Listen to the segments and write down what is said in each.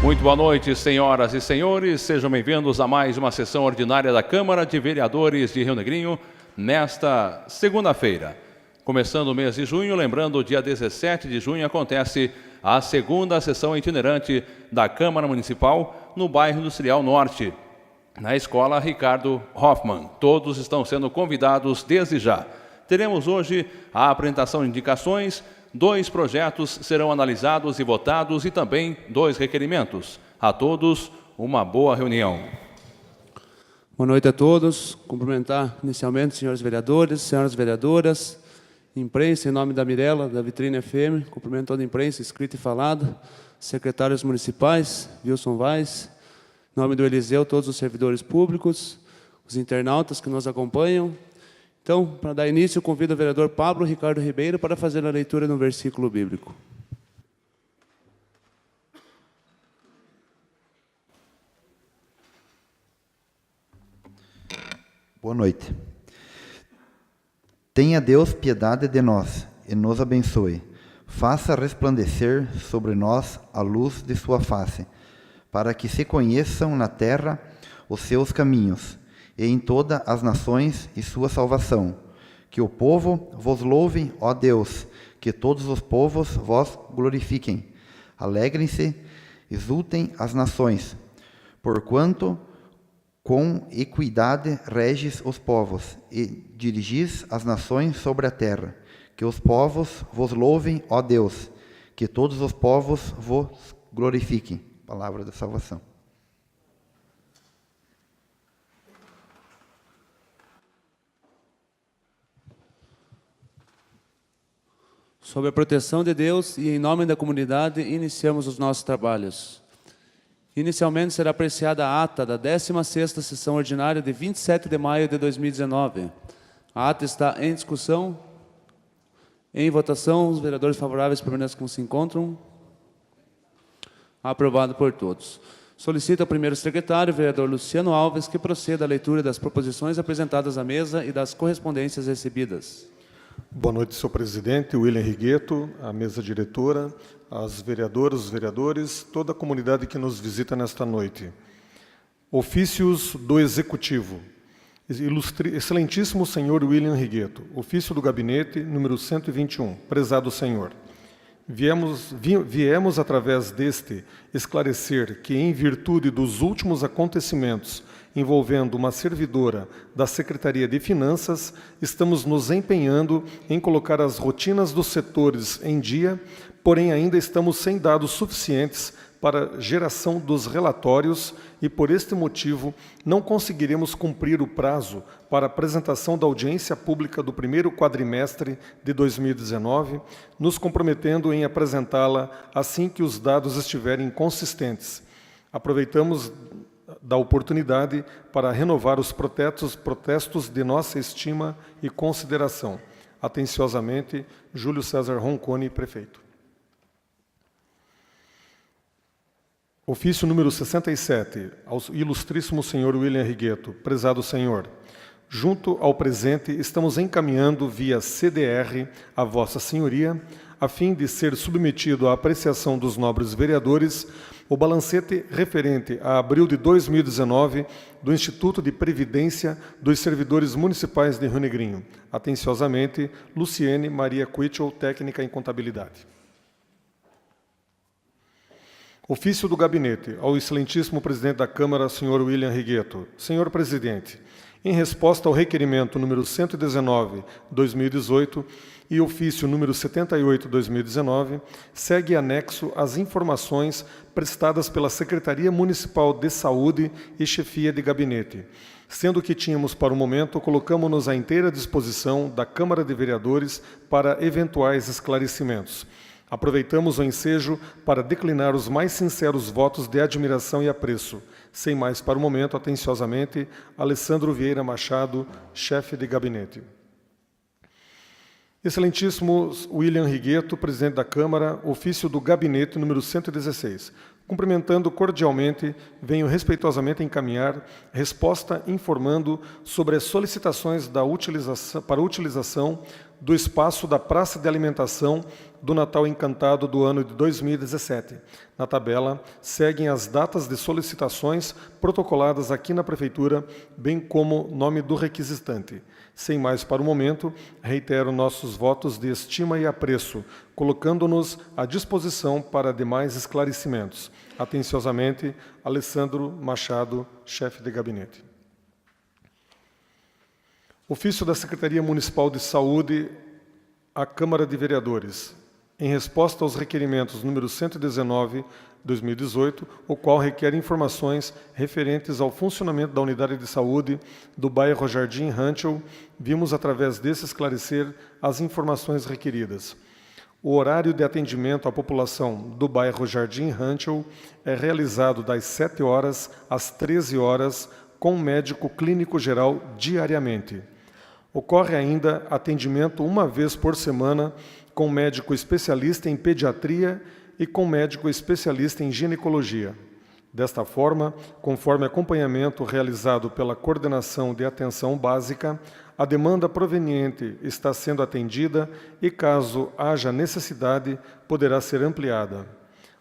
Muito boa noite, senhoras e senhores. Sejam bem-vindos a mais uma sessão ordinária da Câmara de Vereadores de Rio Negrinho, nesta segunda-feira. Começando o mês de junho, lembrando, dia 17 de junho acontece a segunda sessão itinerante da Câmara Municipal no bairro Industrial Norte, na Escola Ricardo Hoffmann. Todos estão sendo convidados desde já. Teremos hoje a apresentação de indicações. 2 projetos serão analisados e votados e também 2 requerimentos. A todos, uma boa reunião. Boa noite a todos. Cumprimentar inicialmente os senhores vereadores, senhoras vereadoras, imprensa, em nome da Mirella, da Vitrine FM, cumprimento toda a imprensa, escrita e falada, secretários municipais, Wilson Vaz, em nome do Eliseu, todos os servidores públicos, os internautas que nos acompanham. Então, para dar início, eu convido o vereador Pablo Ricardo Ribeiro para fazer a leitura no versículo bíblico. Boa noite. Tenha Deus piedade de nós e nos abençoe. Faça resplandecer sobre nós a luz de sua face, para que se conheçam na terra os seus caminhos, e em todas as nações e sua salvação. Que o povo vos louve, ó Deus, que todos os povos vos glorifiquem. Alegrem-se, exultem as nações, porquanto com equidade reges os povos, e dirigis as nações sobre a terra. Que os povos vos louvem, ó Deus, que todos os povos vos glorifiquem. Palavra da salvação. Sob a proteção de Deus e em nome da comunidade, iniciamos os nossos trabalhos. Inicialmente será apreciada a ata da 16ª sessão ordinária de 27 de maio de 2019. A ata está em discussão, em votação. Os vereadores favoráveis permanecem como se encontram. Aprovado por todos. Solicito ao primeiro secretário, vereador Luciano Alves, que proceda à leitura das proposições apresentadas à mesa e das correspondências recebidas. Boa noite, senhor presidente, William Rigueto, a mesa diretora, as vereadoras, os vereadores, toda a comunidade que nos visita nesta noite. Ofícios do Executivo. Excelentíssimo senhor William Rigueto, ofício do gabinete, número 121. Prezado senhor, viemos através deste esclarecer que, em virtude dos últimos acontecimentos envolvendo uma servidora da Secretaria de Finanças, estamos nos empenhando em colocar as rotinas dos setores em dia, porém ainda estamos sem dados suficientes para geração dos relatórios e, por este motivo, não conseguiremos cumprir o prazo para apresentação da audiência pública do primeiro quadrimestre de 2019, nos comprometendo em apresentá-la assim que os dados estiverem consistentes. Aproveitamos da oportunidade para renovar os protestos de nossa estima e consideração. Atenciosamente, Júlio César Roncone, prefeito. Ofício número 67, ao ilustríssimo senhor William Rigueto. Prezado senhor, junto ao presente, estamos encaminhando via CDR a vossa senhoria, a fim de ser submetido à apreciação dos nobres vereadores, o balancete referente a abril de 2019 do Instituto de Previdência dos Servidores Municipais de Rio Negrinho. Atenciosamente, Luciene Maria Quitchell, técnica em contabilidade. Ofício do Gabinete, ao excelentíssimo presidente da Câmara, senhor William Rigueto. Senhor presidente, em resposta ao requerimento número 119/2018 e ofício número 78/2019, segue anexo as informações prestadas pela Secretaria Municipal de Saúde e Chefia de Gabinete. Sendo que tínhamos, para o momento, colocamos-nos à inteira disposição da Câmara de Vereadores para eventuais esclarecimentos. Aproveitamos o ensejo para declinar os mais sinceros votos de admiração e apreço. Sem mais para o momento, atenciosamente, Alessandro Vieira Machado, chefe de gabinete. Excelentíssimo William Rigueto, presidente da Câmara, ofício do gabinete número 116. Cumprimentando cordialmente, venho respeitosamente encaminhar resposta informando sobre as solicitações para utilização do espaço da Praça de Alimentação do Natal Encantado do ano de 2017. Na tabela, seguem as datas de solicitações protocoladas aqui na Prefeitura, bem como nome do requisitante. Sem mais para o momento, reitero nossos votos de estima e apreço, colocando-nos à disposição para demais esclarecimentos. Atenciosamente, Alessandro Machado, chefe de gabinete. Ofício da Secretaria Municipal de Saúde à Câmara de Vereadores. Em resposta aos requerimentos número 119/2018, o qual requer informações referentes ao funcionamento da unidade de saúde do bairro Jardim Rancho, vimos através desse esclarecer as informações requeridas. O horário de atendimento à população do bairro Jardim Rancho é realizado das 7 horas às 13 horas, com médico clínico geral diariamente. Ocorre ainda atendimento uma vez por semana com médico especialista em pediatria e com médico especialista em ginecologia. Desta forma, conforme acompanhamento realizado pela Coordenação de Atenção Básica, a demanda proveniente está sendo atendida e, caso haja necessidade, poderá ser ampliada.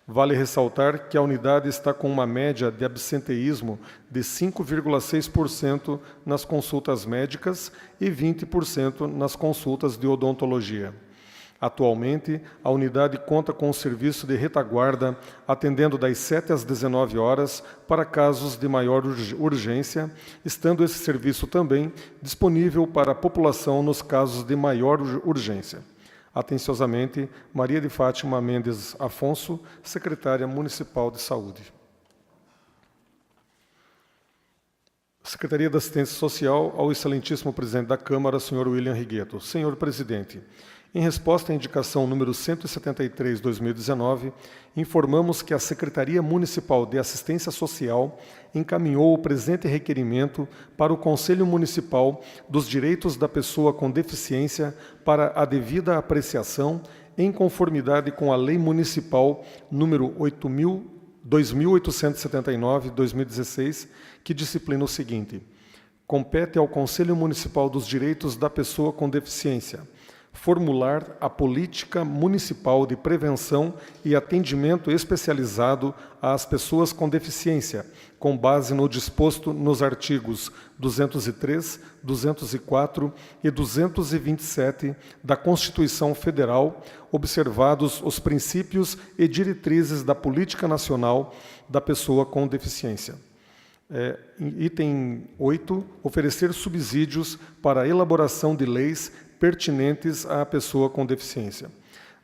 Vale ressaltar que a unidade está com uma média de absenteísmo de 5,6% nas consultas médicas e 20% nas consultas de odontologia. Atualmente, a unidade conta com um serviço de retaguarda, atendendo das 7 às 19 horas para casos de maior urgência, estando esse serviço também disponível para a população nos casos de maior urgência. Atenciosamente, Maria de Fátima Mendes Afonso, secretária municipal de saúde. Secretaria da Assistência Social, ao excelentíssimo presidente da Câmara, senhor William Rigueto. Senhor presidente, em resposta à indicação número 173/2019, informamos que a Secretaria Municipal de Assistência Social encaminhou o presente requerimento para o Conselho Municipal dos Direitos da Pessoa com Deficiência para a devida apreciação, em conformidade com a Lei Municipal número 2879/2016, que disciplina o seguinte: compete ao Conselho Municipal dos Direitos da Pessoa com Deficiência formular a política municipal de prevenção e atendimento especializado às pessoas com deficiência, com base no disposto nos artigos 203, 204 e 227 da Constituição Federal, observados os princípios e diretrizes da Política Nacional da Pessoa com Deficiência. Item 8, oferecer subsídios para a elaboração de leis pertinentes à pessoa com deficiência.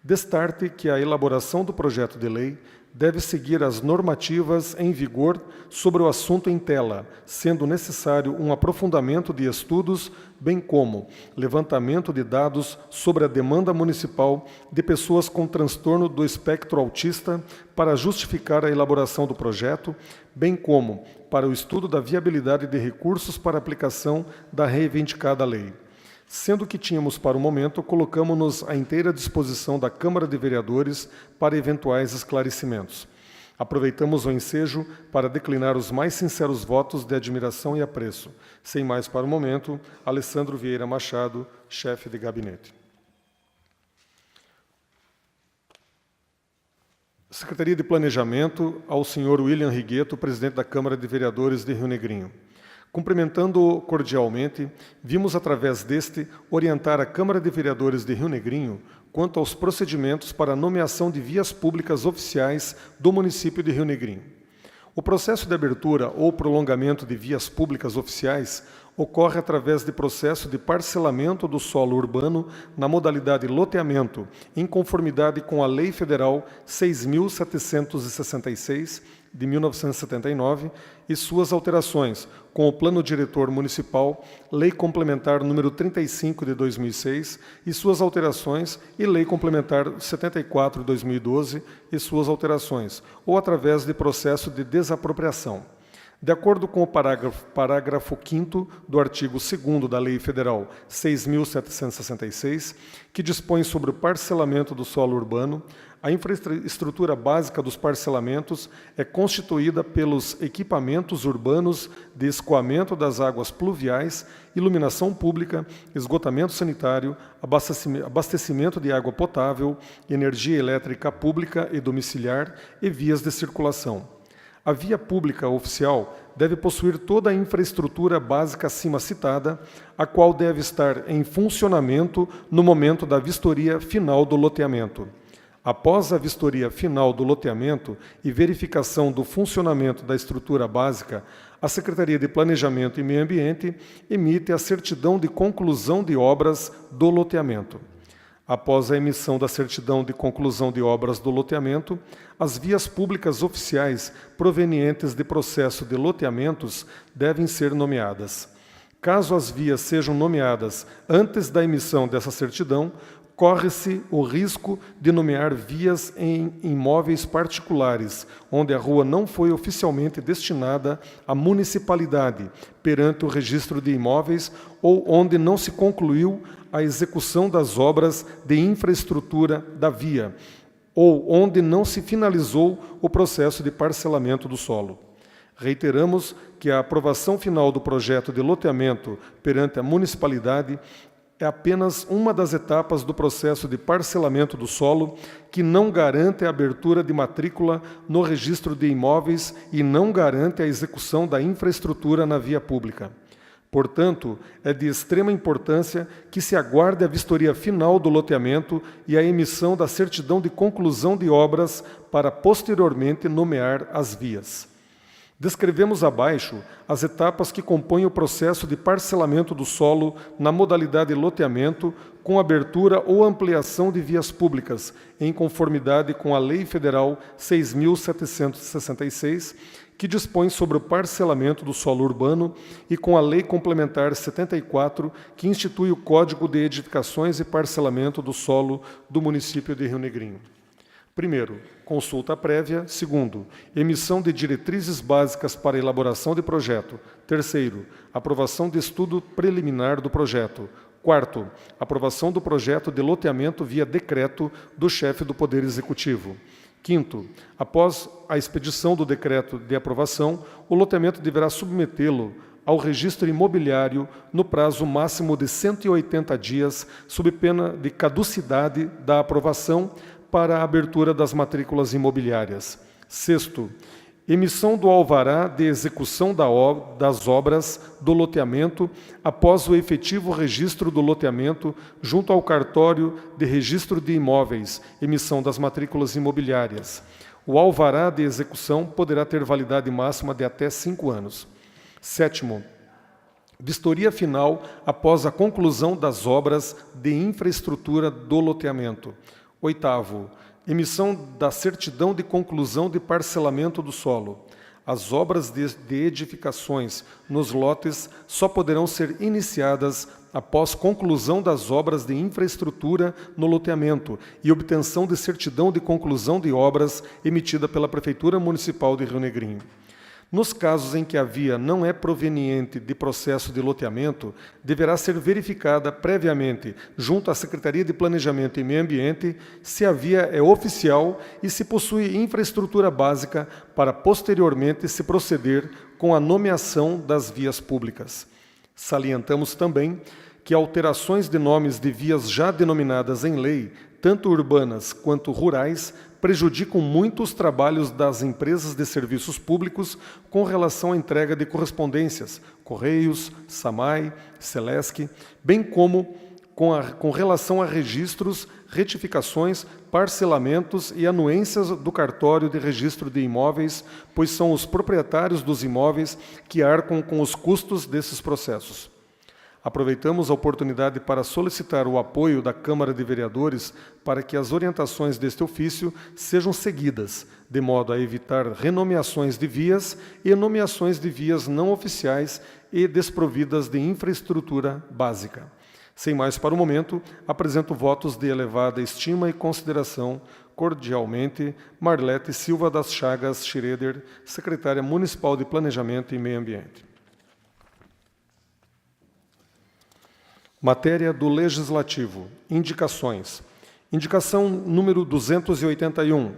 Destarte que a elaboração do projeto de lei deve seguir as normativas em vigor sobre o assunto em tela, sendo necessário um aprofundamento de estudos, bem como levantamento de dados sobre a demanda municipal de pessoas com transtorno do espectro autista para justificar a elaboração do projeto, bem como para o estudo da viabilidade de recursos para aplicação da reivindicada lei. Sendo que tínhamos para o momento, colocamos-nos à inteira disposição da Câmara de Vereadores para eventuais esclarecimentos. Aproveitamos o ensejo para declinar os mais sinceros votos de admiração e apreço. Sem mais para o momento, Alessandro Vieira Machado, chefe de gabinete. Secretaria de Planejamento, ao senhor William Rigueto, presidente da Câmara de Vereadores de Rio Negrinho. Cumprimentando-o cordialmente, vimos através deste orientar a Câmara de Vereadores de Rio Negrinho quanto aos procedimentos para a nomeação de vias públicas oficiais do município de Rio Negrinho. O processo de abertura ou prolongamento de vias públicas oficiais ocorre através de processo de parcelamento do solo urbano na modalidade loteamento, em conformidade com a Lei Federal 6.766, de 1979, e suas alterações, com o Plano Diretor Municipal, Lei Complementar número 35 de 2006, e suas alterações, e Lei Complementar 74 de 2012, e suas alterações, ou através de processo de desapropriação. De acordo com o parágrafo 5º do artigo 2º da Lei Federal 6.766, que dispõe sobre o parcelamento do solo urbano, a infraestrutura básica dos parcelamentos é constituída pelos equipamentos urbanos de escoamento das águas pluviais, iluminação pública, esgotamento sanitário, abastecimento de água potável, energia elétrica pública e domiciliar e vias de circulação. A via pública oficial deve possuir toda a infraestrutura básica acima citada, a qual deve estar em funcionamento no momento da vistoria final do loteamento. Após a vistoria final do loteamento e verificação do funcionamento da estrutura básica, a Secretaria de Planejamento e Meio Ambiente emite a certidão de conclusão de obras do loteamento. Após a emissão da certidão de conclusão de obras do loteamento, as vias públicas oficiais provenientes de processo de loteamentos devem ser nomeadas. Caso as vias sejam nomeadas antes da emissão dessa certidão, corre-se o risco de nomear vias em imóveis particulares, onde a rua não foi oficialmente destinada à municipalidade perante o registro de imóveis ou onde não se concluiu a execução das obras de infraestrutura da via, ou onde não se finalizou o processo de parcelamento do solo. Reiteramos que a aprovação final do projeto de loteamento perante a municipalidade é apenas uma das etapas do processo de parcelamento do solo que não garante a abertura de matrícula no registro de imóveis e não garante a execução da infraestrutura na via pública. Portanto, é de extrema importância que se aguarde a vistoria final do loteamento e a emissão da certidão de conclusão de obras para posteriormente nomear as vias. Descrevemos abaixo as etapas que compõem o processo de parcelamento do solo na modalidade loteamento, com abertura ou ampliação de vias públicas, em conformidade com a Lei Federal 6.766, que dispõe sobre o parcelamento do solo urbano, e com a Lei Complementar 74, que institui o Código de Edificações e Parcelamento do Solo do município de Rio Negrinho. Primeiro, consulta prévia. Segundo, emissão de diretrizes básicas para elaboração de projeto. Terceiro, aprovação de estudo preliminar do projeto. Quarto, aprovação do projeto de loteamento via decreto do chefe do Poder Executivo. Quinto, após a expedição do decreto de aprovação, o loteamento deverá submetê-lo ao registro imobiliário no prazo máximo de 180 dias, sob pena de caducidade da aprovação para a abertura das matrículas imobiliárias. Sexto, emissão do alvará de execução das obras do loteamento após o efetivo registro do loteamento junto ao cartório de registro de imóveis, emissão das matrículas imobiliárias. O alvará de execução poderá ter validade máxima de até 5 anos. Sétimo, vistoria final após a conclusão das obras de infraestrutura do loteamento. Oitavo, emissão da certidão de conclusão de parcelamento do solo. As obras de edificações nos lotes só poderão ser iniciadas após conclusão das obras de infraestrutura no loteamento e obtenção de certidão de conclusão de obras emitida pela Prefeitura Municipal de Rio Negrinho. Nos casos em que a via não é proveniente de processo de loteamento, deverá ser verificada previamente, junto à Secretaria de Planejamento e Meio Ambiente, se a via é oficial e se possui infraestrutura básica para posteriormente se proceder com a nomeação das vias públicas. Salientamos também que alterações de nomes de vias já denominadas em lei, tanto urbanas quanto rurais, prejudicam muito os trabalhos das empresas de serviços públicos com relação à entrega de correspondências, Correios, SAMAI, Celesc, bem como com relação a registros, retificações, parcelamentos e anuências do cartório de registro de imóveis, pois são os proprietários dos imóveis que arcam com os custos desses processos. Aproveitamos a oportunidade para solicitar o apoio da Câmara de Vereadores para que as orientações deste ofício sejam seguidas, de modo a evitar renomeações de vias e nomeações de vias não oficiais e desprovidas de infraestrutura básica. Sem mais para o momento, apresento votos de elevada estima e consideração. Cordialmente, Marlete Silva das Chagas Schroeder, Secretária Municipal de Planejamento e Meio Ambiente. Matéria do Legislativo. Indicações. Indicação número 281,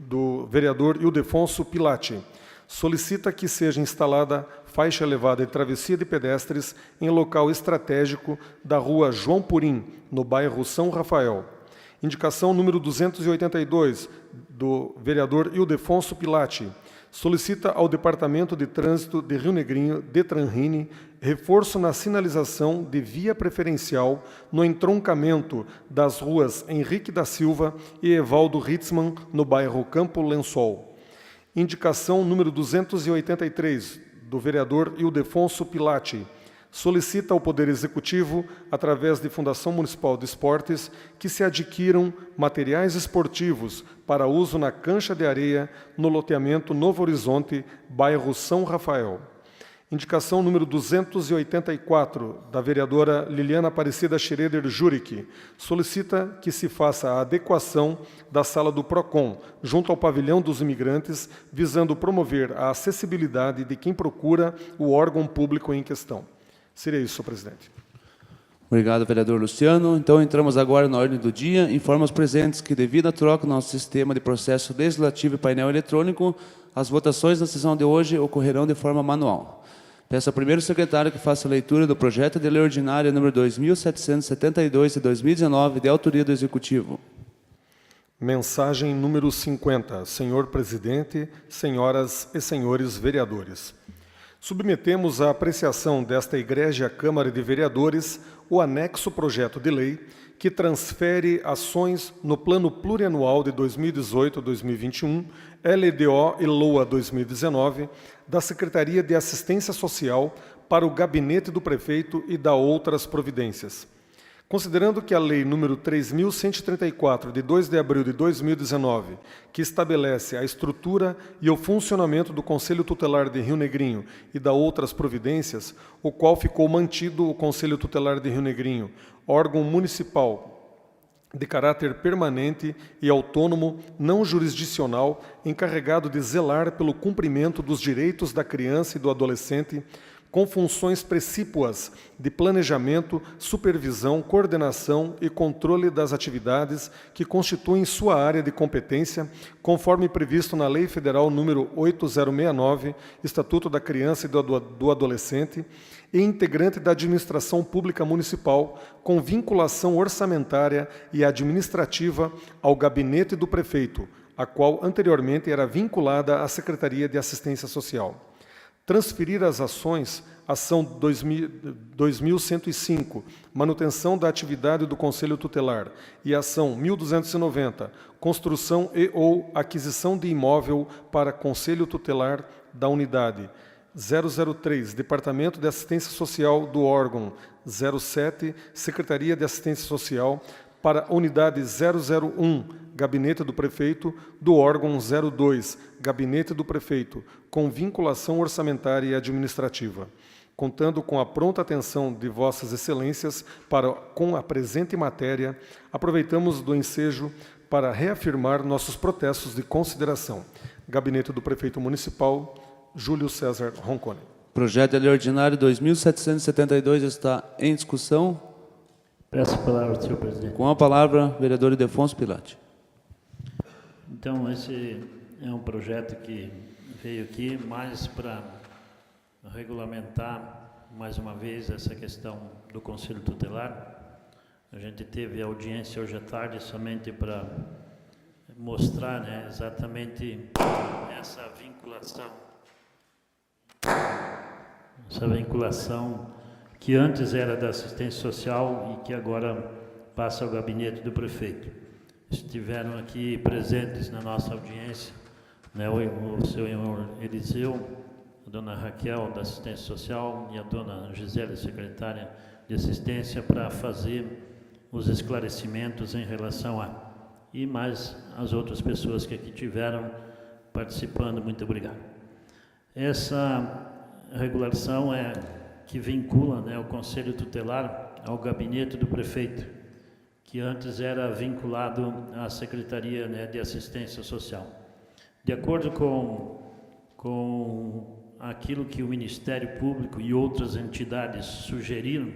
do vereador Ildefonso Pilati. Solicita que seja instalada faixa elevada de travessia de pedestres em local estratégico da rua João Purim, no bairro São Rafael. Indicação número 282, do vereador Ildefonso Pilati. Solicita ao Departamento de Trânsito de Rio Negrinho, Detranrine, reforço na sinalização de via preferencial no entroncamento das ruas Henrique da Silva e Evaldo Ritzmann, no bairro Campo Lençol. Indicação número 283, do vereador Ildefonso Pilati. Solicita ao Poder Executivo, através de Fundação Municipal de Esportes, que se adquiram materiais esportivos para uso na cancha de areia no loteamento Novo Horizonte, bairro São Rafael. Indicação número 284, da vereadora Liliana Aparecida Schroeder Juric, solicita que se faça a adequação da sala do PROCON, junto ao pavilhão dos imigrantes, visando promover a acessibilidade de quem procura o órgão público em questão. Seria isso, senhor presidente. Obrigado, vereador Luciano. Então, entramos agora na ordem do dia. Informa os presentes que, devido à troca do nosso sistema de processo legislativo e painel eletrônico, as votações na sessão de hoje ocorrerão de forma manual. Peço ao primeiro secretário que faça a leitura do projeto de lei ordinária número 2772 de 2019, de autoria do Executivo. Mensagem número 50. Senhor presidente, senhoras e senhores vereadores. Submetemos à apreciação desta Egrégia Câmara de Vereadores o anexo projeto de lei que transfere ações no Plano Plurianual de 2018-2021, LDO e LOA 2019, da Secretaria de Assistência Social para o Gabinete do Prefeito e da outras providências. Considerando que a Lei nº 3.134, de 2 de abril de 2019, que estabelece a estrutura e o funcionamento do Conselho Tutelar de Rio Negrinho e da outras providências, o qual ficou mantido o Conselho Tutelar de Rio Negrinho, órgão municipal de caráter permanente e autônomo, não jurisdicional, encarregado de zelar pelo cumprimento dos direitos da criança e do adolescente, com funções precípuas de planejamento, supervisão, coordenação e controle das atividades que constituem sua área de competência, conforme previsto na Lei Federal nº 8069, Estatuto da Criança e do Adolescente, e integrante da administração pública municipal, com vinculação orçamentária e administrativa ao gabinete do prefeito, a qual anteriormente era vinculada à Secretaria de Assistência Social. Transferir as ações, ação 2105, manutenção da atividade do Conselho Tutelar, e ação 1290, construção e ou aquisição de imóvel para Conselho Tutelar da unidade. 003, Departamento de Assistência Social do órgão. 07, Secretaria de Assistência Social, para a unidade 001, Gabinete do Prefeito, do órgão 02, Gabinete do Prefeito, com vinculação orçamentária e administrativa. Contando com a pronta atenção de vossas excelências com a presente matéria, aproveitamos do ensejo para reafirmar nossos protestos de consideração. Gabinete do Prefeito Municipal, Júlio César Roncone. Projeto de lei ordinário 2772 está em discussão. Peço a palavra, senhor presidente. Com a palavra, vereador Ildefonso Pilati. Então, esse é um projeto que veio aqui mais para regulamentar, mais uma vez, essa questão do Conselho Tutelar. A gente teve audiência hoje à tarde somente para mostrar, né, exatamente essa vinculação que antes era da assistência social e que agora passa ao gabinete do prefeito. Estiveram aqui presentes na nossa audiência, né, o senhor Eliseu, a dona Raquel, da assistência social, e a dona Gisele, secretária de assistência, para fazer os esclarecimentos em relação a... E mais as outras pessoas que aqui tiveram participando, muito obrigado. Essa regulação é que vincula, né, o Conselho Tutelar ao gabinete do prefeito, que antes era vinculado à Secretaria, né, de Assistência Social. De acordo com aquilo que o Ministério Público e outras entidades sugeriram,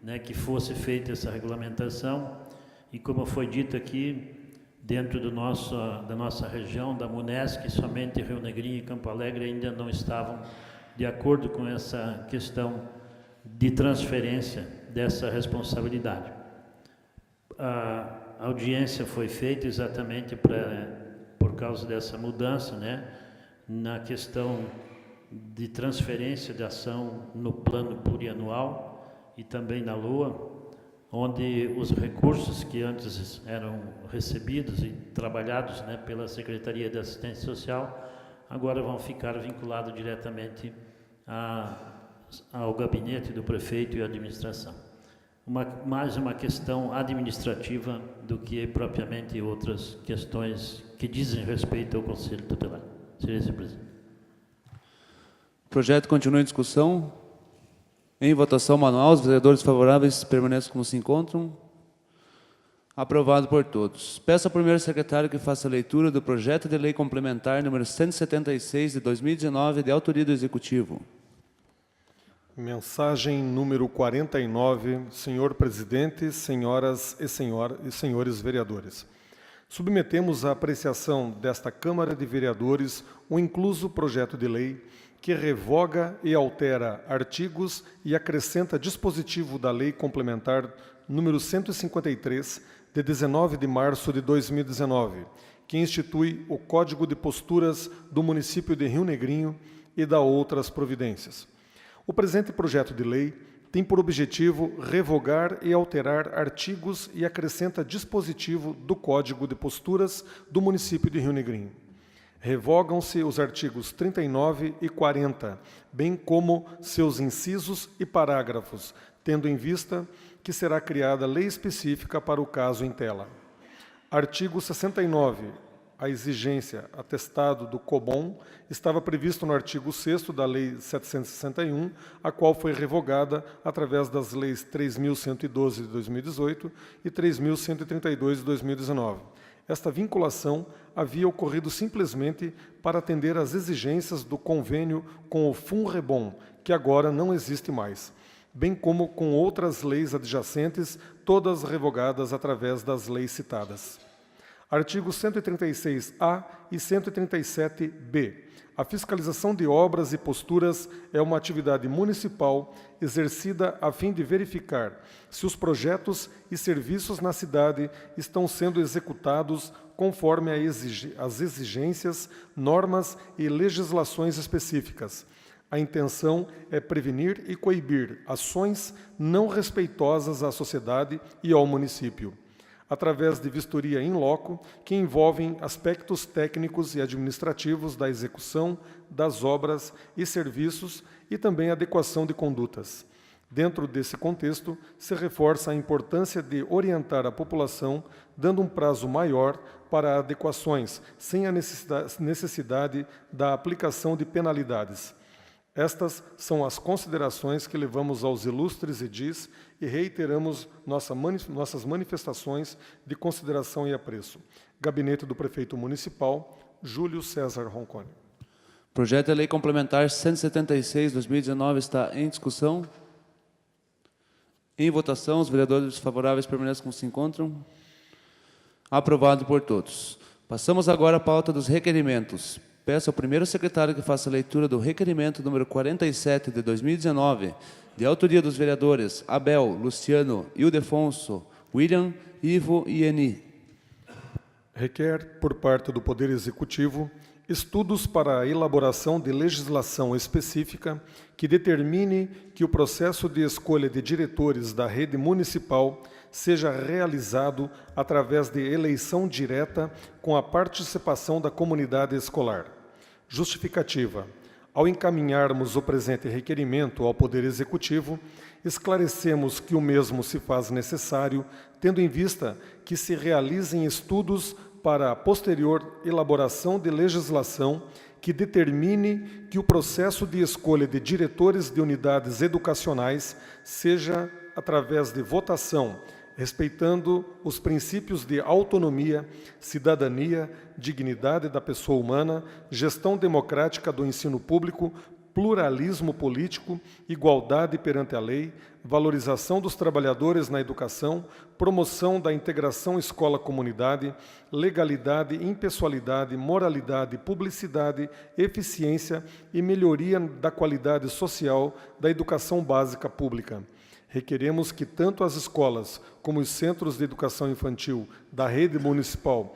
né, que fosse feita essa regulamentação, e como foi dito aqui, dentro da nossa região, da MUNESC, somente Rio Negrinho e Campo Alegre ainda não estavam de acordo com essa questão de transferência dessa responsabilidade. A audiência foi feita exatamente por causa dessa mudança, né, na questão de transferência de ação no plano plurianual e também na LOA, onde os recursos que antes eram recebidos e trabalhados, né, pela Secretaria de Assistência Social, agora vão ficar vinculados diretamente ao gabinete do prefeito e à administração. Mais uma questão administrativa do que propriamente outras questões que dizem respeito ao Conselho Tutelar. Senhor presidente. O projeto continua em discussão. Em votação manual, os vereadores favoráveis permanecem como se encontram. Aprovado por todos. Peço ao primeiro secretário que faça a leitura do projeto de lei complementar número 176 de 2019, de autoria do Executivo. Mensagem número 49, senhor presidente, senhoras e senhores vereadores. Submetemos à apreciação desta Câmara de Vereadores o incluso projeto de lei que revoga e altera artigos e acrescenta dispositivo da Lei Complementar número 153, de 19 de março de 2019, que institui o Código de Posturas do município de Rio Negrinho e dá outras providências. O presente projeto de lei tem por objetivo revogar e alterar artigos e acrescenta dispositivo do Código de Posturas do município de Rio Negrinho. Revogam-se os artigos 39 e 40, bem como seus incisos e parágrafos, tendo em vista que será criada lei específica para o caso em tela. Artigo 69. A exigência atestado do COBOM estava previsto no artigo 6º da Lei 761, a qual foi revogada através das leis 3.112 de 2018 e 3.132 de 2019. Esta vinculação havia ocorrido simplesmente para atender às exigências do convênio com o FUNREBOM, que agora não existe mais, bem como com outras leis adjacentes, todas revogadas através das leis citadas. Artigos 136-A e 137-B. A fiscalização de obras e posturas é uma atividade municipal exercida a fim de verificar se os projetos e serviços na cidade estão sendo executados conforme as exigências, normas e legislações específicas. A intenção é prevenir e coibir ações não respeitosas à sociedade e ao município, através de vistoria in loco, que envolvem aspectos técnicos e administrativos da execução das obras e serviços e também adequação de condutas. Dentro desse contexto, se reforça a importância de orientar a população, dando um prazo maior para adequações, sem a necessidade da aplicação de penalidades. Estas são as considerações que levamos aos ilustres edis e reiteramos nossas manifestações de consideração e apreço. Gabinete do Prefeito Municipal, Júlio César Roncone. Projeto de Lei Complementar 176/2019 está em discussão. Em votação, os vereadores favoráveis permanecem como se encontram. Aprovado por todos. Passamos agora à pauta dos requerimentos. Peço ao primeiro secretário que faça a leitura do requerimento número 47 de 2019, de autoria dos vereadores Abel, Luciano, Ildefonso, William, Ivo e Eni. Requer, por parte do Poder Executivo, estudos para a elaboração de legislação específica que determine que o processo de escolha de diretores da rede municipal seja realizado através de eleição direta com a participação da comunidade escolar. Justificativa. Ao encaminharmos o presente requerimento ao Poder Executivo, esclarecemos que o mesmo se faz necessário, tendo em vista que se realizem estudos para a posterior elaboração de legislação que determine que o processo de escolha de diretores de unidades educacionais seja através de votação, respeitando os princípios de autonomia, cidadania, dignidade da pessoa humana, gestão democrática do ensino público, pluralismo político, igualdade perante a lei, valorização dos trabalhadores na educação, promoção da integração escola-comunidade, legalidade, impessoalidade, moralidade, publicidade, eficiência e melhoria da qualidade social da educação básica pública. Requeremos que tanto as escolas como os centros de educação infantil da rede municipal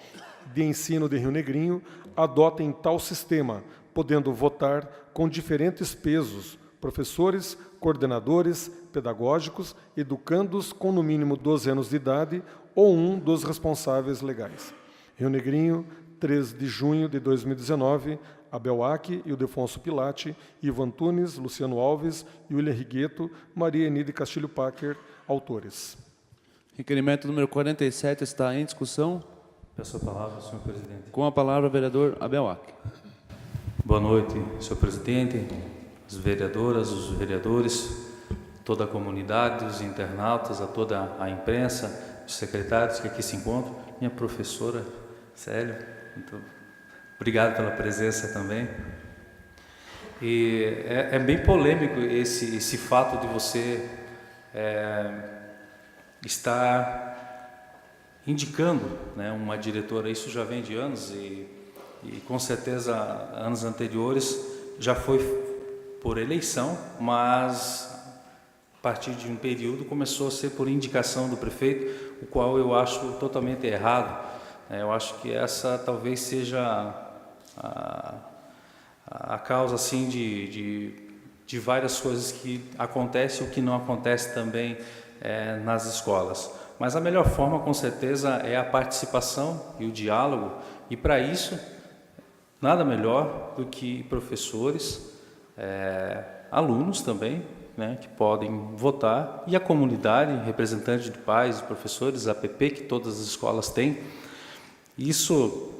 de ensino de Rio Negrinho adotem tal sistema, podendo votar com diferentes pesos, professores, coordenadores, pedagógicos, educandos com no mínimo 12 anos de idade ou um dos responsáveis legais. Rio Negrinho, 3 de junho de 2019, Abel Aque, Ildefonso Pilati, Ivo Antunes, Luciano Alves, William Rigueto, Maria Enide Castilho Packer, autores. Requerimento número 47 está em discussão. Peço a palavra, senhor presidente. Com a palavra, o vereador Abel Aque. Boa noite, senhor presidente, as vereadoras, os vereadores, toda a comunidade, os internautas, a toda a imprensa, os secretários que aqui se encontram, minha professora Célia, muito obrigado pela presença também. E é bem polêmico esse fato de você estar indicando, né, uma diretora. Isso já vem de anos e com certeza anos anteriores já foi por eleição, mas a partir de um período começou a ser por indicação do prefeito, o qual eu acho totalmente errado. Eu acho que essa talvez seja a causa assim de várias coisas que acontecem ou que não acontecem também nas escolas. Mas a melhor forma, com certeza, é a participação e o diálogo, e para isso, nada melhor do que professores, alunos também, né, que podem votar, e a comunidade, representantes de pais, professores, APP, que todas as escolas têm. Isso,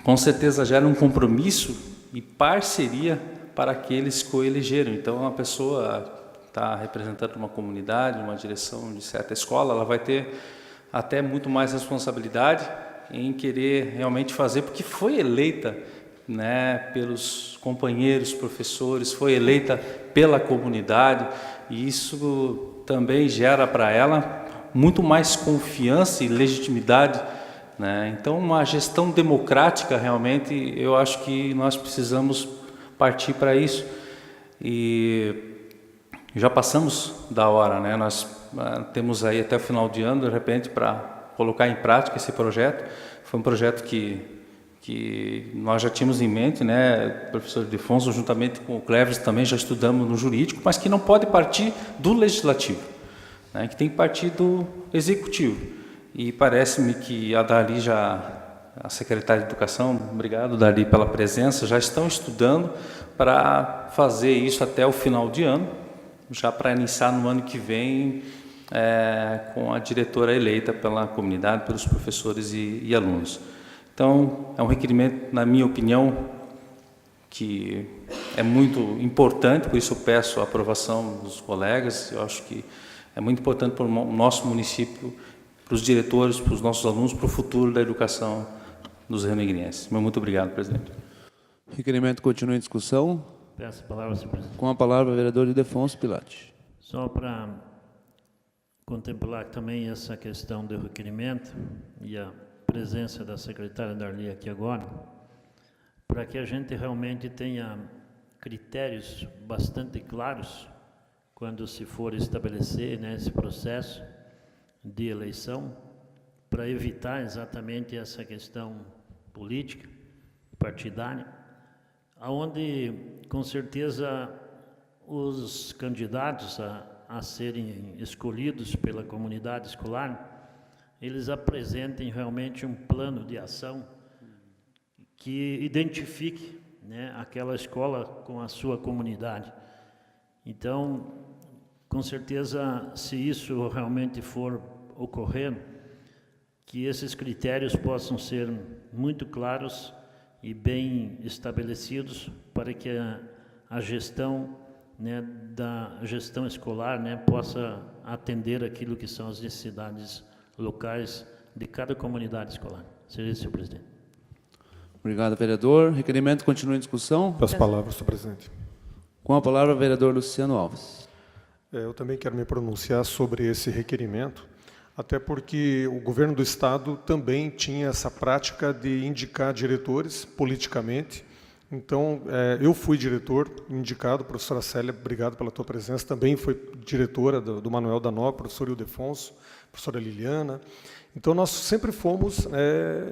com certeza, gera um compromisso e parceria para aqueles que o elegeram. Então, uma pessoa está representando uma comunidade, uma direção de certa escola, ela vai ter até muito mais responsabilidade em querer realmente fazer, porque foi eleita, né, pelos companheiros, professores, foi eleita pela comunidade, e isso também gera para ela muito mais confiança e legitimidade, né? Então, uma gestão democrática, realmente, eu acho que nós precisamos partir para isso. E já passamos da hora, né? Nós temos aí até o final de ano, de repente, para colocar em prática esse projeto. Foi um projeto que nós já tínhamos em mente, né? O professor Ildefonso, juntamente com o Cleves, também já estudamos no jurídico, mas que não pode partir do legislativo, né? Que tem que partir do executivo. E parece-me que a Dali a secretária de Educação, obrigado Dali pela presença, já estão estudando para fazer isso até o final de ano, já para iniciar no ano que vem com a diretora eleita pela comunidade, pelos professores e alunos. Então, é um requerimento, na minha opinião, que é muito importante, por isso eu peço a aprovação dos colegas. Eu acho que é muito importante para o nosso município, para os diretores, para os nossos alunos, para o futuro da educação dos rionegrienses. Muito obrigado, presidente. O requerimento continua em discussão. Peço a palavra, senhor presidente. Com a palavra, o vereador Ildefonso Pilati. Só para contemplar também essa questão do requerimento e a presença da secretária Darli aqui agora, para que a gente realmente tenha critérios bastante claros quando se for estabelecer, né, esse processo de eleição, para evitar exatamente essa questão política, partidária, onde, com certeza, os candidatos a serem escolhidos pela comunidade escolar, eles apresentem realmente um plano de ação que identifique, né, aquela escola com a sua comunidade. Então, com certeza, se isso realmente for ocorrer, que esses critérios possam ser muito claros e bem estabelecidos para que a gestão, né, da gestão escolar, né, possa atender aquilo que são as necessidades locais de cada comunidade escolar. Seria isso, senhor presidente. Obrigado, vereador. Requerimento continua em discussão. Peço palavras, senhor presidente. Com a palavra, o vereador Luciano Alves. Eu também quero me pronunciar sobre esse requerimento, até porque o governo do Estado também tinha essa prática de indicar diretores politicamente. Então, eu fui diretor indicado, professora Célia, obrigado pela tua presença, também foi diretora do Manuel da Nóbrega, professor Ildefonso, professora Liliana. Então, nós sempre fomos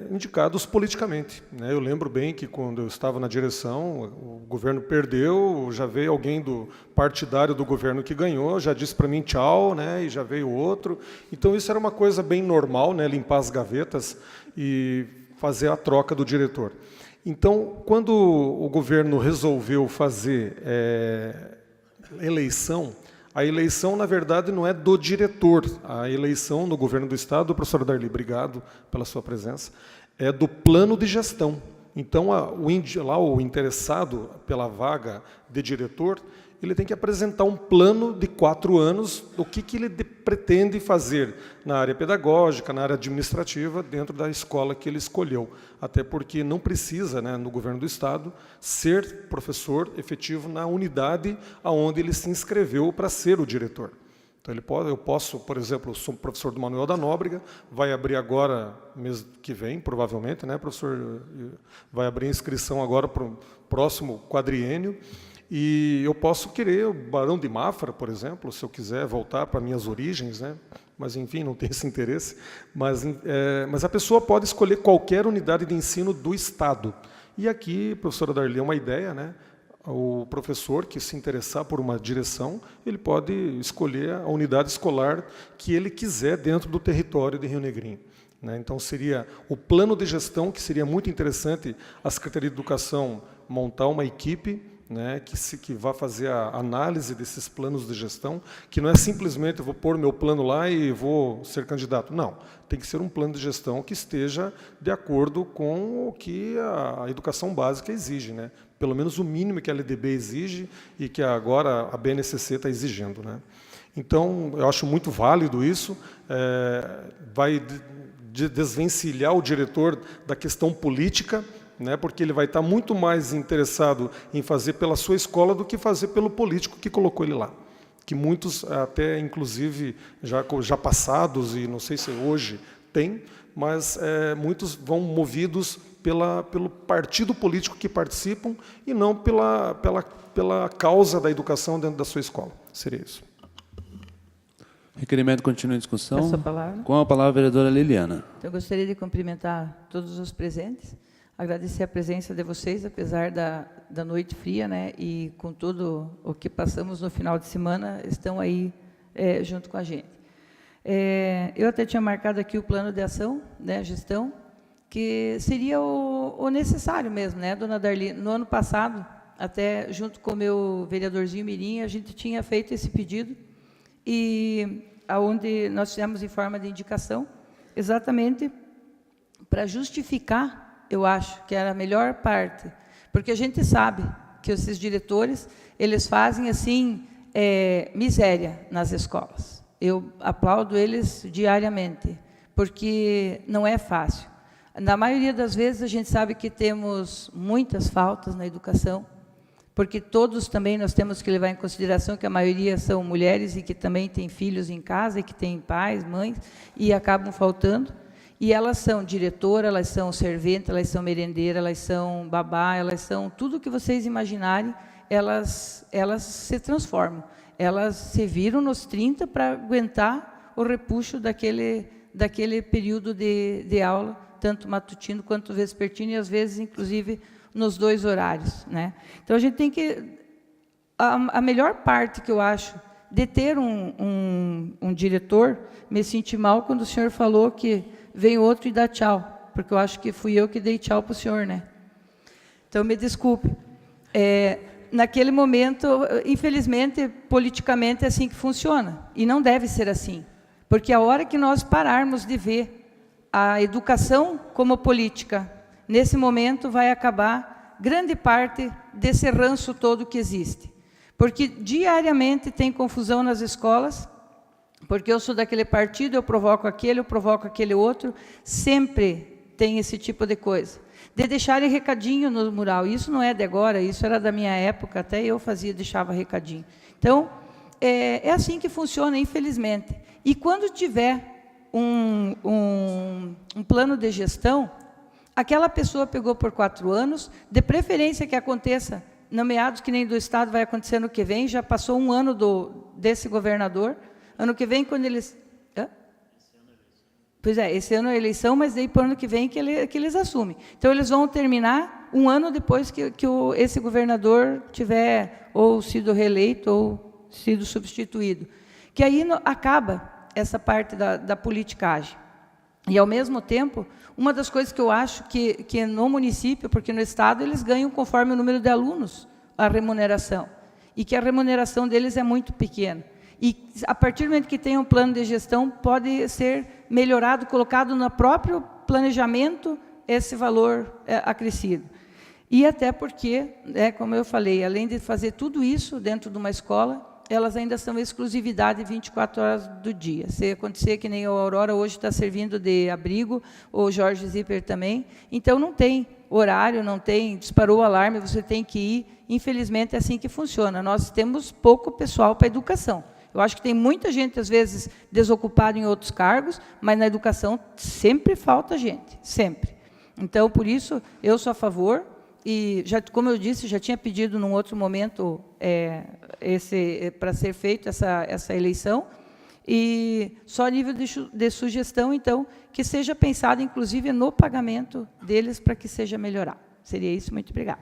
indicados politicamente, né? Eu lembro bem que, quando eu estava na direção, o governo perdeu, já veio alguém do partidário do governo que ganhou, já disse para mim tchau, né? E já veio outro. Então, isso era uma coisa bem normal, né? Limpar as gavetas e fazer a troca do diretor. Então, quando o governo resolveu fazer eleição, a eleição, na verdade, não é do diretor. A eleição no governo do Estado, professor Darli, obrigado pela sua presença, é do plano de gestão. Então, o interessado pela vaga de diretor, ele tem que apresentar um plano de 4 anos do que ele pretende fazer na área pedagógica, na área administrativa, dentro da escola que ele escolheu. Até porque não precisa, né, no governo do Estado, ser professor efetivo na unidade onde ele se inscreveu para ser o diretor. Então, eu posso, por exemplo, sou professor do Manuel da Nóbrega, vai abrir agora, mês que vem, provavelmente, né, professor? Vai abrir inscrição agora para o próximo quadriênio. E eu posso querer o Barão de Mafra, por exemplo, se eu quiser voltar para minhas origens, né? Mas, enfim, não tem esse interesse. Mas a pessoa pode escolher qualquer unidade de ensino do Estado. E aqui, professora Darli, é uma ideia, né? O professor que se interessar por uma direção, ele pode escolher a unidade escolar que ele quiser dentro do território de Rio Negrinho. Então, seria o plano de gestão, que seria muito interessante a Secretaria de Educação montar uma equipe, né, que vai fazer a análise desses planos de gestão, que não é simplesmente eu vou pôr meu plano lá e vou ser candidato. Não, tem que ser um plano de gestão que esteja de acordo com o que a educação básica exige, né? Pelo menos o mínimo que a LDB exige e que agora a BNCC está exigindo, né? Então, eu acho muito válido isso, vai desvencilhar o diretor da questão política, né, porque ele vai estar muito mais interessado em fazer pela sua escola do que fazer pelo político que colocou ele lá. Que muitos, até inclusive, já passados, e não sei se hoje tem, mas muitos vão movidos pelo partido político que participam e não pela causa da educação dentro da sua escola. Seria isso. Requerimento continua em discussão. Peço a palavra. Com a palavra, a vereadora Liliana. Eu gostaria de cumprimentar todos os presentes, agradecer a presença de vocês, apesar da noite fria, né, e com tudo o que passamos no final de semana, estão aí junto com a gente. Eu até tinha marcado aqui o plano de ação, né, gestão, que seria o necessário mesmo, né, dona Darli? No ano passado, até junto com o meu vereadorzinho Mirim, a gente tinha feito esse pedido, e aonde nós fizemos em forma de indicação, exatamente para justificar, eu acho que era a melhor parte, porque a gente sabe que esses diretores, eles fazem assim miséria nas escolas. Eu aplaudo eles diariamente, porque não é fácil. Na maioria das vezes a gente sabe que temos muitas faltas na educação, porque todos também nós temos que levar em consideração que a maioria são mulheres e que também têm filhos em casa, e que têm pais, mães, e acabam faltando. E elas são diretora, elas são servente, elas são merendeira, elas são babá, elas são tudo que vocês imaginarem, elas se transformam. Elas se viram nos 30 para aguentar o repuxo daquele período de aula, tanto matutino quanto vespertino, e às vezes, inclusive, nos 2 horários, né? Então, a gente tem que... A melhor parte que eu acho de ter um diretor, me senti mal quando o senhor falou que vem outro e dá tchau, porque eu acho que fui eu que dei tchau para o senhor, né? Então, me desculpe. Naquele momento, infelizmente, politicamente é assim que funciona, e não deve ser assim, porque a hora que nós pararmos de ver a educação como política, nesse momento vai acabar grande parte desse ranço todo que existe. Porque diariamente tem confusão nas escolas, porque eu sou daquele partido, eu provoco aquele outro, sempre tem esse tipo de coisa. De deixarem recadinho no mural, isso não é de agora, isso era da minha época, até eu deixava recadinho. Então, é assim que funciona, infelizmente. E quando tiver um plano de gestão, aquela pessoa pegou por 4 anos, de preferência que aconteça nomeados que nem do Estado, vai acontecer ano que vem, já passou 1 ano desse governador, ano que vem, quando eles... Pois é, esse ano é a eleição, mas daí para o ano que vem que eles assumem. Então, eles vão terminar 1 ano depois que esse governador tiver ou sido reeleito ou sido substituído. Que aí acaba essa parte da politicagem. E, ao mesmo tempo, uma das coisas que eu acho que no município, porque no Estado eles ganham conforme o número de alunos a remuneração, e que a remuneração deles é muito pequena. E, a partir do momento que tem um plano de gestão, pode ser melhorado, colocado no próprio planejamento, esse valor acrescido. E até porque, como eu falei, além de fazer tudo isso dentro de uma escola, elas ainda são exclusividade 24 horas do dia. Se acontecer que nem a Aurora hoje está servindo de abrigo, o Jorge Zipper também, então não tem horário, não tem, disparou o alarme, você tem que ir. Infelizmente, é assim que funciona. Nós temos pouco pessoal para a educação. Eu acho que tem muita gente, às vezes, desocupada em outros cargos, mas na educação sempre falta gente, sempre. Então, por isso, eu sou a favor, e, como eu disse, já tinha pedido, num outro momento, para ser feita essa eleição, e só a nível de sugestão, então, que seja pensado, inclusive, no pagamento deles, para que seja melhorado. Seria isso, muito obrigada.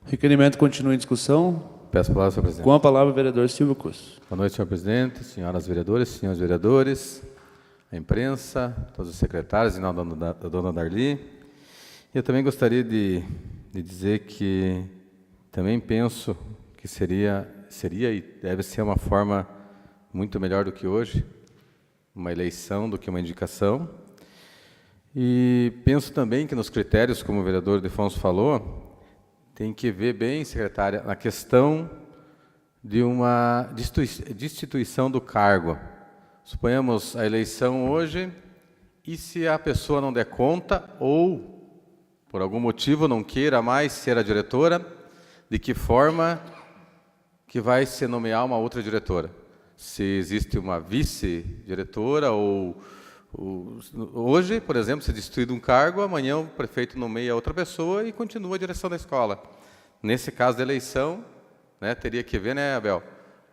Requerimento continua em discussão. Peço a palavra, senhor presidente. Com a palavra, o vereador Silvio Cusso. Boa noite, senhor presidente, senhoras vereadoras, senhores vereadores, a imprensa, todos os secretários, em nome da dona Darli. Eu também gostaria de dizer que também penso que seria e deve ser uma forma muito melhor do que hoje, uma eleição do que uma indicação. E penso também que nos critérios, como o vereador Defonso falou, tem que ver bem, secretária, na questão de uma destituição do cargo. Suponhamos a eleição hoje, e se a pessoa não der conta, ou, por algum motivo, não queira mais ser a diretora, de que forma que vai se nomear uma outra diretora? Se existe uma vice-diretora, ou hoje, por exemplo, se destituído um cargo, amanhã o prefeito nomeia outra pessoa e continua a direção da escola. Nesse caso da eleição, teria que ver, Abel,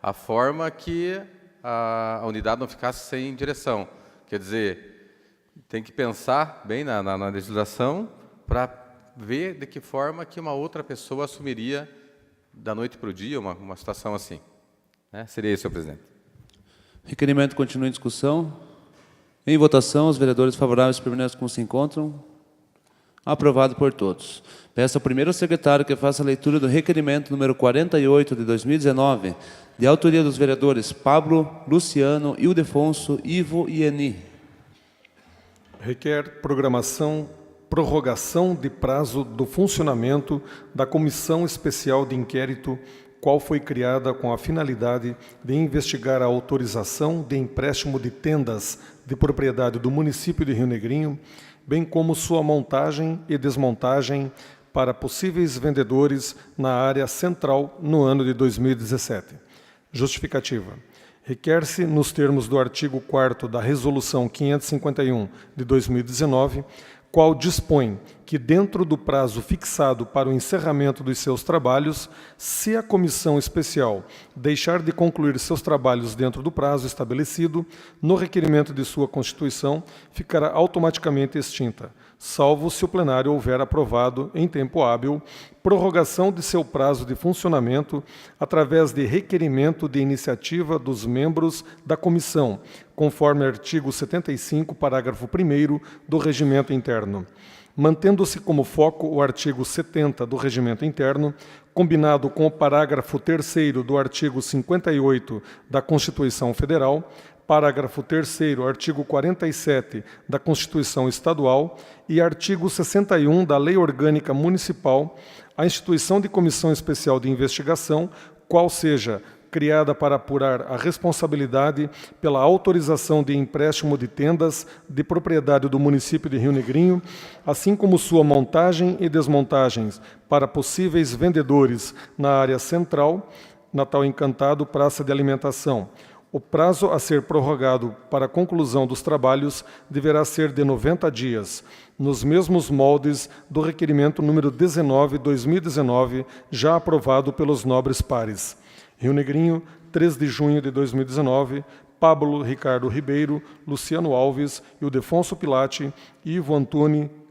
a forma que a unidade não ficasse sem direção. Quer dizer, tem que pensar bem na legislação para ver de que forma que uma outra pessoa assumiria da noite para o dia uma situação assim. Seria isso, senhor presidente. Requerimento continua em discussão. Em votação, os vereadores favoráveis permanecem como se encontram. Aprovado por todos. Peço ao primeiro secretário que faça a leitura do requerimento número 48 de 2019, de autoria dos vereadores Pablo, Luciano, Ildefonso, Ivo e Eni. Requer prorrogação de prazo do funcionamento da Comissão Especial de Inquérito, qual foi criada com a finalidade de investigar a autorização de empréstimo de tendas de propriedade do município de Rio Negrinho, bem como sua montagem e desmontagem para possíveis vendedores na área central no ano de 2017. Justificativa. Requer-se, nos termos do artigo 4º da Resolução 551 de 2019, qual dispõe que, dentro do prazo fixado para o encerramento dos seus trabalhos, se a comissão especial deixar de concluir seus trabalhos dentro do prazo estabelecido no requerimento de sua constituição, ficará automaticamente extinta, salvo se o plenário houver aprovado, em tempo hábil, prorrogação de seu prazo de funcionamento através de requerimento de iniciativa dos membros da comissão, conforme artigo 75, parágrafo 1º do Regimento Interno. Mantendo-se como foco o artigo 70 do Regimento Interno, combinado com o parágrafo 3º do artigo 58 da Constituição Federal, parágrafo 3º, artigo 47 da Constituição Estadual e artigo 61 da Lei Orgânica Municipal, a instituição de comissão especial de investigação, qual seja criada para apurar a responsabilidade pela autorização de empréstimo de tendas de propriedade do município de Rio Negrinho, assim como sua montagem e desmontagens para possíveis vendedores na área central, Natal Encantado, praça de alimentação. O prazo a ser prorrogado para a conclusão dos trabalhos deverá ser de 90 dias, nos mesmos moldes do requerimento número 19/2019, já aprovado pelos nobres pares. Rio Negrinho, 3 de junho de 2019, Pablo Ricardo Ribeiro, Luciano Alves, Ildefonso Pilati, Ivo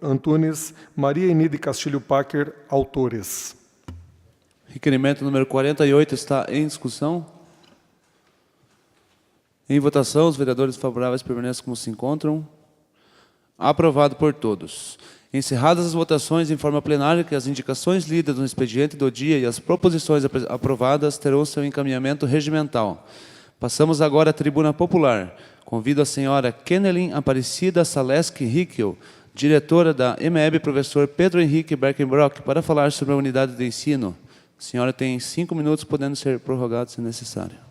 Antunes, Maria Enide Castilho Packer, autores. Requerimento número 48 está em discussão. Em votação, os vereadores favoráveis permanecem como se encontram. Aprovado por todos. Encerradas as votações, informa a plenária que as indicações lidas no expediente do dia e as proposições aprovadas terão seu encaminhamento regimental. Passamos agora à tribuna popular. Convido a senhora Kenelin Aparecida Saleski Hickel, diretora da EMEB, professor Pedro Henrique Berkenbrock, para falar sobre a unidade de ensino. A senhora tem 5 minutos, podendo ser prorrogado se necessário.